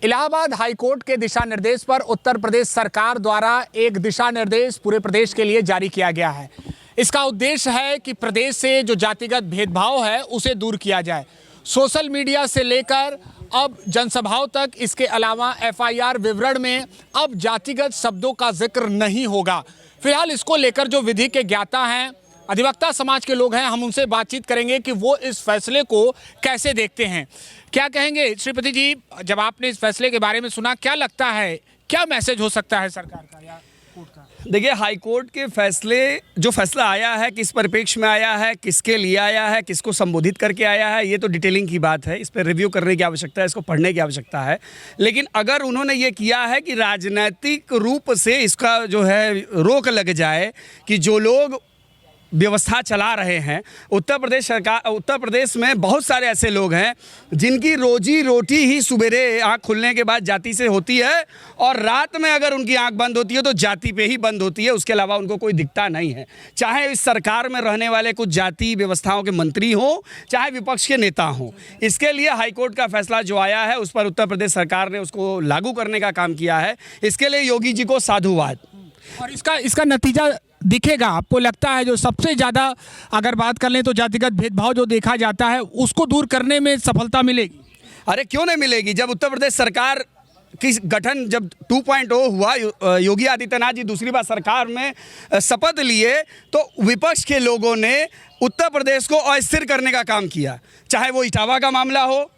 Allahabad high court के दिशा निर्देश पर उत्तर प्रदेश सरकार द्वारा एक दिशा निर्देश पूरे प्रदेश के लिए जारी किया गया है। इसका उद्देश्य है कि प्रदेश से जो जातिगत भेदभाव है उसे दूर किया जाए। सोशल मीडिया से लेकर अब जनसभाओं तक, इसके अलावा एफआईआर विवरण में अब जातिगत शब्दों का जिक्र नहीं होगा। फिलहाल इसको लेकर जो विधि के ज्ञाता हैं, अधिवक्ता समाज के लोग हैं, हम उनसे बातचीत करेंगे कि वो इस फैसले को कैसे देखते हैं। क्या कहेंगे श्रीपति जी, जब आपने इस फैसले के बारे में सुना, क्या लगता है, क्या मैसेज हो सकता है सरकार का या कोर्ट का? देखिए, हाईकोर्ट के जो फैसला आया है, किस परिप्रेक्ष्य में आया है, किसके लिए आया है, किसको संबोधित करके आया है, ये तो डिटेलिंग की बात है। इस पर रिव्यू करने की आवश्यकता है, इसको पढ़ने की आवश्यकता है। लेकिन अगर उन्होंने ये किया है कि राजनीतिक रूप से इसका जो है रोक लग जाए कि जो लोग व्यवस्था चला रहे हैं, उत्तर प्रदेश में बहुत सारे ऐसे लोग हैं जिनकी रोजी रोटी ही सुबेरे आँख खुलने के बाद जाति से होती है और रात में अगर उनकी आँख बंद होती है तो जाति पे ही बंद होती है, उसके अलावा उनको कोई दिखता नहीं है। चाहे इस सरकार में रहने वाले कुछ जाति व्यवस्थाओं के मंत्री हों, चाहे विपक्ष के नेता हों, इसके लिए हाईकोर्ट का फैसला जो आया है उस पर उत्तर प्रदेश सरकार ने उसको लागू करने का काम किया है। इसके लिए योगी जी को साधुवाद। और इसका नतीजा दिखेगा आपको लगता है? जो सबसे ज़्यादा अगर बात कर लें तो जातिगत भेदभाव जो देखा जाता है उसको दूर करने में सफलता मिलेगी? अरे क्यों नहीं मिलेगी। जब उत्तर प्रदेश सरकार की गठन जब 2.0 हुआ, योगी आदित्यनाथ जी दूसरी बार सरकार में शपथ लिए, तो विपक्ष के लोगों ने उत्तर प्रदेश को अस्थिर करने का काम किया। चाहे वो इटावा का मामला हो,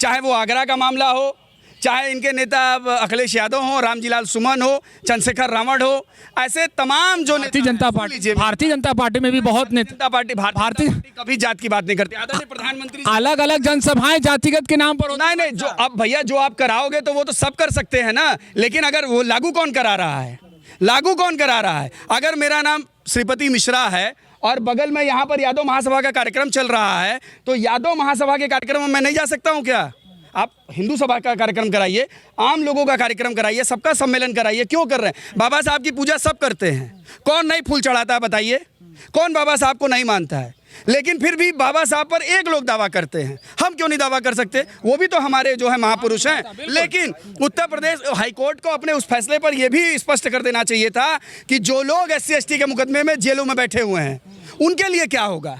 चाहे वो आगरा का मामला हो, चाहे इनके नेता अखिलेश यादव हो, रामजीलाल सुमन हो, चंद्रशेखर रावण हो, ऐसे तमाम जो भारतीय जनता पार्टी में भी बहुत नेता भारतीय कभी जात की बात नहीं करते। आदरणीय प्रधानमंत्री अलग अलग जनसभाएं जातिगत के नाम पर नहीं, जो अब भैया जो आप कराओगे तो वो तो सब कर सकते हैं ना, लेकिन अगर वो लागू कौन करा रहा है? अगर मेरा नाम श्रीपति मिश्रा है और बगल में यहाँ पर यादव महासभा का कार्यक्रम चल रहा है, तो यादव महासभा के कार्यक्रम में मैं नहीं जा सकता हूँ क्या? आप हिंदू सभा का कार्यक्रम कराइए, आम लोगों का कार्यक्रम कराइए, सबका सम्मेलन कराइए। क्यों कर रहे हैं? बाबा साहब की पूजा सब करते हैं, कौन नहीं फूल चढ़ाता है बताइए? कौन बाबा साहब को नहीं मानता है? लेकिन फिर भी बाबा साहब पर एक लोग दावा करते हैं, हम क्यों नहीं दावा कर सकते? वो भी तो हमारे जो है महापुरुष हैं। लेकिन उत्तर प्रदेश हाईकोर्ट को अपने उस फैसले पर यह भी स्पष्ट कर देना चाहिए था कि जो लोग SC ST के मुकदमे में जेलों में बैठे हुए हैं उनके लिए क्या होगा,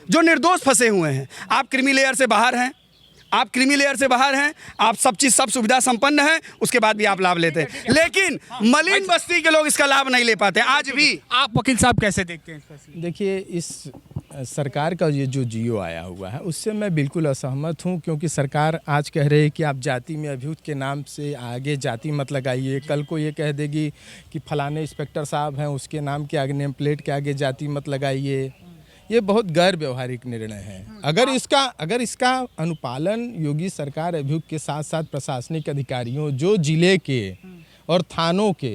जो निर्दोष फंसे हुए हैं। आप क्रीमी लेयर से बाहर हैं, आप सब सुविधा संपन्न हैं, उसके बाद भी आप लाभ लेते हैं। लेकिन मलिन बस्ती के लोग इसका लाभ नहीं ले पाते आज भी। आप वकील साहब कैसे देखते हैं? देखिए, इस सरकार का ये जो जियो आया हुआ है उससे मैं बिल्कुल असहमत हूँ, क्योंकि सरकार आज कह रही है कि आप जाति में अभियुक्त के नाम से आगे जाति मत लगाइए। कल को ये कह देगी कि फलाने इंस्पेक्टर साहब हैं, उसके नाम के आगे, नेम प्लेट के आगे जाति मत लगाइए। ये बहुत गैर व्यवहारिक निर्णय है। अगर इसका अनुपालन योगी सरकार अभियुक्त के साथ साथ प्रशासनिक अधिकारियों जो जिले के और थानों के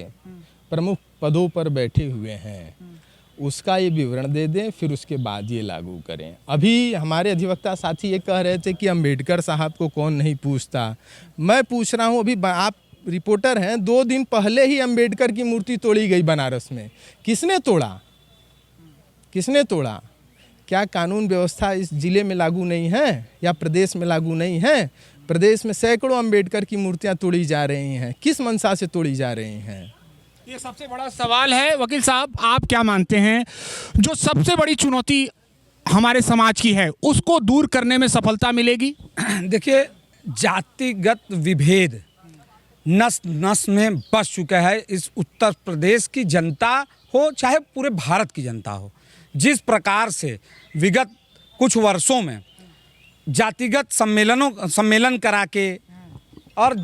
प्रमुख पदों पर बैठे हुए हैं उसका ये विवरण दे दें, फिर उसके बाद ये लागू करें। अभी हमारे अधिवक्ता साथी ये कह रहे थे कि अम्बेडकर साहब को कौन नहीं पूछता। मैं पूछ रहा हूँ, अभी आप रिपोर्टर हैं, 2 दिन पहले ही अम्बेडकर की मूर्ति तोड़ी गई बनारस में। किसने तोड़ा? क्या कानून व्यवस्था इस जिले में लागू नहीं है या प्रदेश में लागू नहीं है? प्रदेश में सैकड़ों अम्बेडकर की मूर्तियां तोड़ी जा रही हैं, किस मंशा से तोड़ी जा रही हैं? ये सबसे बड़ा सवाल है। वकील साहब, आप क्या मानते हैं, जो सबसे बड़ी चुनौती हमारे समाज की है उसको दूर करने में सफलता मिलेगी? देखिए, जातिगत विभेद नस नस में बस चुका है। इस उत्तर प्रदेश की जनता हो चाहे पूरे भारत की जनता हो, जिस प्रकार से विगत कुछ वर्षों में जातिगत सम्मेलन करा के और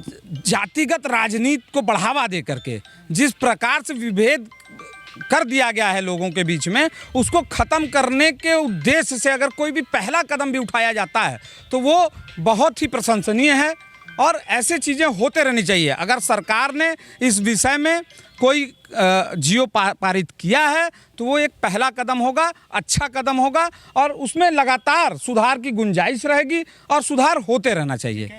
जातिगत राजनीति को बढ़ावा दे करके जिस प्रकार से विभेद कर दिया गया है लोगों के बीच में, उसको ख़त्म करने के उद्देश्य से अगर कोई भी पहला कदम भी उठाया जाता है तो वो बहुत ही प्रशंसनीय है और ऐसे चीज़ें होते रहनी चाहिए। अगर सरकार ने इस विषय में कोई जियो पारित किया है तो वो एक पहला कदम होगा, अच्छा कदम होगा और उसमें लगातार सुधार की गुंजाइश रहेगी और सुधार होते रहना चाहिए।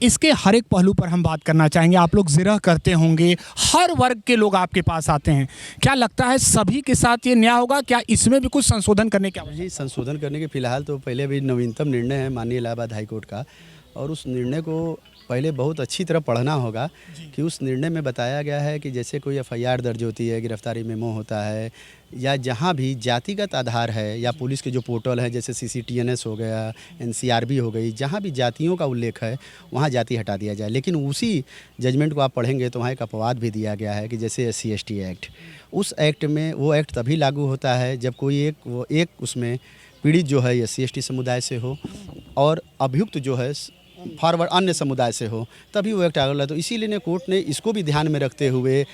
इसके हर एक पहलू पर हम बात करना चाहेंगे। आप लोग जिरह करते होंगे, हर वर्ग के लोग आपके पास आते हैं, क्या लगता है सभी के साथ ये न्याय होगा? क्या इसमें भी कुछ संशोधन करने की आवश्यकता है? जी, संशोधन करने के फिलहाल तो पहले अभी नवीनतम निर्णय है माननीय इलाहाबाद हाईकोर्ट का, और उस निर्णय को पहले बहुत अच्छी तरह पढ़ना होगा कि उस निर्णय में बताया गया है कि जैसे कोई एफआईआर दर्ज होती है, गिरफ्तारी मेमो होता है, या जहाँ भी जातिगत आधार है, या पुलिस के जो पोर्टल है जैसे CCTNS हो गया, NCRB हो गई, जहाँ भी जातियों का उल्लेख है वहाँ जाति हटा दिया जाए। लेकिन उसी जजमेंट को आप पढ़ेंगे तो वहाँ एक अपवाद भी दिया गया है कि जैसे SC/ST एक्ट, उस एक्ट में वो एक्ट तभी लागू होता है जब कोई एक उसमें पीड़ित जो है SC/ST समुदाय से हो और अभियुक्त जो है फॉरवर्ड अन्य समुदाय से हो, तभी वो एक्ट आगे। तो इसीलिए ने कोर्ट ने इसको भी ध्यान में रखते हुए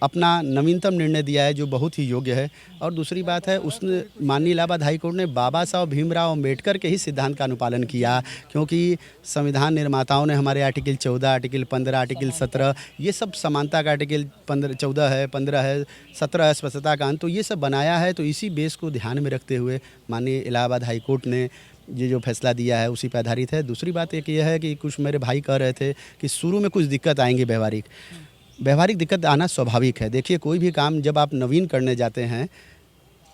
अपना नवीनतम निर्णय दिया है जो बहुत ही योग्य है। और दूसरी बात है, उसने माननीय इलाहाबाद हाई कोर्ट ने बाबा साहब भीमराव अम्बेडकर के ही सिद्धांत का अनुपालन किया, क्योंकि संविधान निर्माताओं ने हमारे आर्टिकल 14, आर्टिकल 15, आर्टिकल 17, ये सब समानता का आर्टिकल 14 है, 15 है, 17 है, स्पष्टता का अंत, तो ये सब बनाया है। तो इसी बेस को ध्यान में रखते हुए माननीय इलाहाबाद हाई कोर्ट ने ये जो फैसला दिया है उसी पर आधारित है। दूसरी बात एक ये है कि कुछ मेरे भाई कह रहे थे कि शुरू में कुछ दिक्कत आएंगी, व्यवहारिक दिक्कत आना स्वाभाविक है। देखिए, कोई भी काम जब आप नवीन करने जाते हैं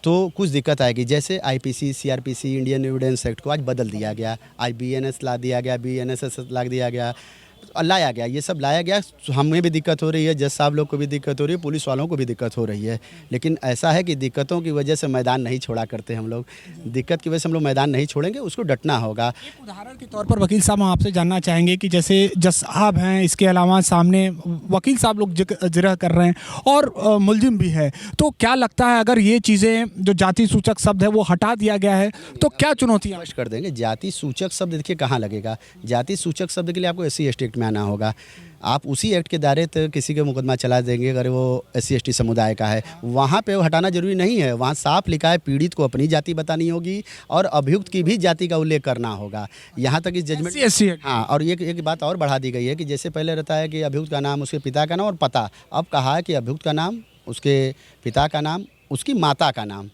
तो कुछ दिक्कत आएगी। जैसे IPC, CRPC, Indian evidence act को आज बदल दिया गया, IBNS ला दिया गया, BNSS ला दिया गया, लाया गया, ये सब लाया गया। हमें भी दिक्कत हो रही है, जज साहब लोग को भी दिक्कत हो रही है, पुलिस वालों को भी दिक्कत हो रही है। लेकिन ऐसा है कि दिक्कतों की वजह से मैदान नहीं छोड़ा करते हम लोग, दिक्कत की वजह से हम लोग मैदान नहीं छोड़ेंगे, उसको डटना होगा। एक उदाहरण के तौर पर वकील साहब, हम आपसे जानना चाहेंगे कि जैसे जज साहब हैं, इसके अलावा सामने वकील साहब लोग जिक्र कर रहे हैं और मुलजिम भी है, तो क्या लगता है अगर ये चीज़ें जो जाति सूचक शब्द है वो हटा दिया गया है तो क्या चुनौतियाँ कर देंगे? जाति सूचक शब्द देखिए कहाँ लगेगा। जाति सूचक शब्द के लिए आपको SC/ST एक्ट में आना होगा। आप उसी एक्ट के दायरे तक किसी का मुकदमा चला देंगे अगर वो SC/ST समुदाय का है, वहाँ पे वो हटाना जरूरी नहीं है। वहाँ साफ लिखा है पीड़ित को अपनी जाति बतानी होगी और अभियुक्त की भी जाति का उल्लेख करना होगा। यहाँ तक इस जजमेंट हाँ, और एक बात और बढ़ा दी गई है कि जैसे पहले रहता है कि अभियुक्त का नाम, उसके पिता का नाम और पता, अब कहा है कि अभियुक्त का नाम, उसके पिता का नाम, उसकी माता का नाम।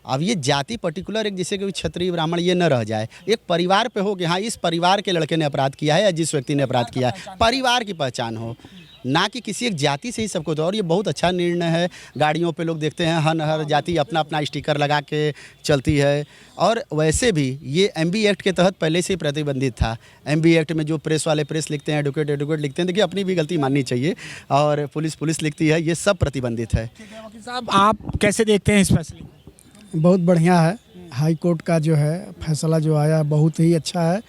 अब ये जाति पर्टिकुलर एक जैसे कि क्षत्रिय ब्राह्मण ये न रह जाए, एक परिवार पे हो कि हाँ इस परिवार के लड़के ने अपराध किया है या जिस व्यक्ति ने अपराध किया है, परिवार की पहचान हो, ना कि किसी एक जाति से ही सबको। तो और ये बहुत अच्छा निर्णय है। गाड़ियों पे लोग देखते हैं हर जाति अपना अपना स्टिकर लगा के चलती है। और वैसे भी ये MB एक्ट के तहत पहले से ही प्रतिबंधित था। MB एक्ट में जो प्रेस वाले प्रेस लिखते हैं, एडवोकेट लिखते हैं, देखिए अपनी भी गलती माननी चाहिए, और पुलिस लिखती है, ये सब प्रतिबंधित है। वकील साहब, आप कैसे देखते हैं इस फैसले को? बहुत बढ़िया है। हाई कोर्ट का जो है फैसला जो आया बहुत ही अच्छा है,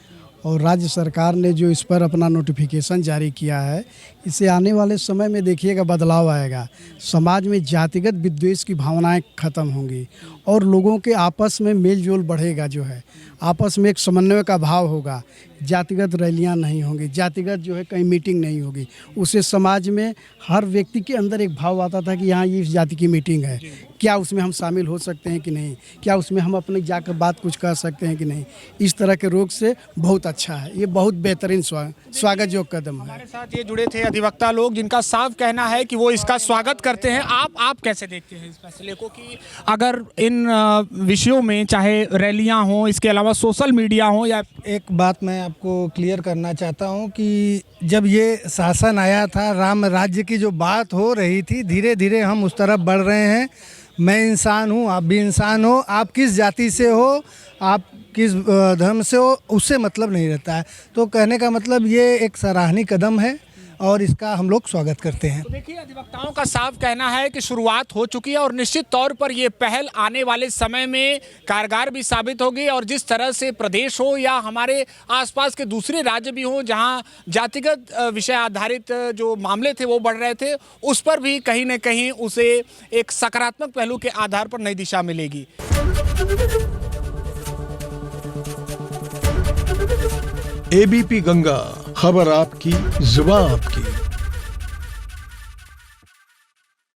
और राज्य सरकार ने जो इस पर अपना नोटिफिकेशन जारी किया है, इससे आने वाले समय में देखिएगा बदलाव आएगा। समाज में जातिगत विद्वेष की भावनाएं खत्म होंगी और लोगों के आपस में मेल जोल बढ़ेगा, जो है आपस में एक समन्वय का भाव होगा। जातिगत रैलियां नहीं होंगी, जातिगत जो है कहीं मीटिंग नहीं होगी। उससे समाज में हर व्यक्ति के अंदर एक भाव आता था कि यहाँ ये इस जाति की मीटिंग है, क्या उसमें हम शामिल हो सकते हैं कि नहीं, क्या उसमें हम अपने जाकर बात कुछ कह सकते हैं कि नहीं। इस तरह के रोग से बहुत अच्छा है, ये बहुत बेहतरीन स्वागत जो कदम है। हमारे साथ ये जुड़े थे अधिवक्ता लोग जिनका साफ कहना है कि वो इसका स्वागत करते हैं। आप कैसे देखते हैं इस फैसले को कि अगर इन विषयों में चाहे रैलियां हों, इसके अलावा सोशल मीडिया हो, या एक बात मैं आपको क्लियर करना चाहता हूं कि जब ये शासन आया था, राम राज्य की जो बात हो रही थी, धीरे धीरे हम उस तरफ बढ़ रहे हैं। मैं इंसान हूं, आप भी इंसान हो, आप किस जाति से हो, आप किस धर्म से हो, उससे मतलब नहीं रहता है। तो कहने का मतलब ये एक सराहनीय कदम है और इसका हम लोग स्वागत करते हैं। तो देखिए, अधिवक्ताओं का साफ कहना है कि शुरुआत हो चुकी है और निश्चित तौर पर ये पहल आने वाले समय में कारगर भी साबित होगी। और जिस तरह से प्रदेश हो या हमारे आसपास के दूसरे राज्य भी हों जहां जातिगत विषय आधारित जो मामले थे वो बढ़ रहे थे, उस पर भी कहीं न कहीं उसे एक सकारात्मक पहलू के आधार पर नई दिशा मिलेगी। ABP गंगा, खबर आपकी, जुबान आपकी।